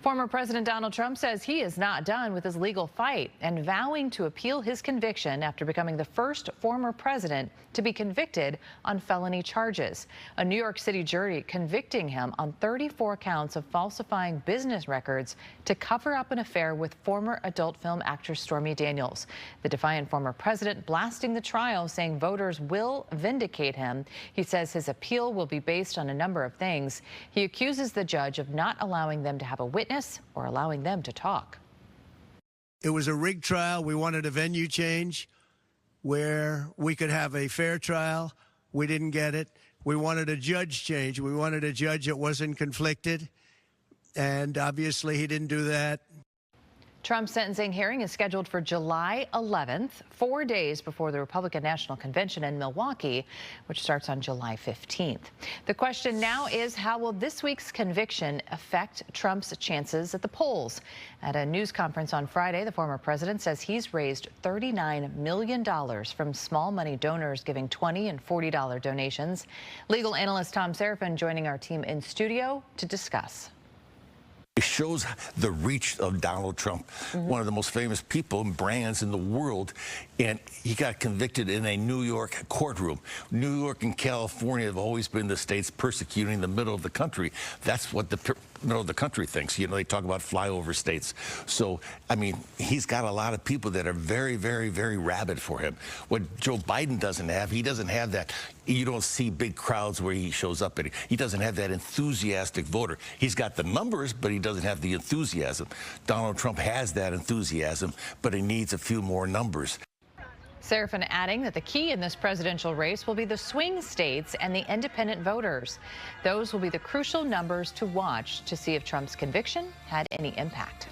Former President Donald Trump says he is not done with his legal fight and vowing to appeal his conviction after becoming the first former president to be convicted on felony charges. A New York City jury convicting him on 34 counts of falsifying business records to cover up an affair with former adult film actress Stormy Daniels. The defiant former president blasting the trial, saying voters will vindicate him. He says his appeal will be based on a number of things. He accuses the judge of not allowing them to have a witness or allowing them to talk. It was a rigged trial. We wanted a venue change where we could have a fair trial. We didn't get it. We wanted a judge change. We wanted a judge that wasn't conflicted. And obviously he didn't do that. Trump's sentencing hearing is scheduled for July 11th, 4 days before the Republican National Convention in Milwaukee, which starts on July 15th. The question now is, how will this week's conviction affect Trump's chances at the polls? At a news conference on Friday, the former president says he's raised $39 million from small money donors giving $20 and $40 donations. Legal analyst Tom Serafin joining our team in studio to discuss. It shows the reach of Donald Trump, one of the most famous people and brands in the world, and he got convicted in a New York courtroom. New York and California have always been the states persecuting the middle of the country. That's what the middle of the country thinks. You know, they talk about flyover states. So, I mean, he's got a lot of people that are very, very, very rabid for him. What Joe Biden doesn't have, he doesn't have that. You don't see big crowds where he shows up. He doesn't have that enthusiastic voter. He's got the numbers, but he doesn't have the enthusiasm. Donald Trump has that enthusiasm, but he needs a few more numbers. Serafin adding that the key in this presidential race will be the swing states and the independent voters. Those will be the crucial numbers to watch to see if Trump's conviction had any impact.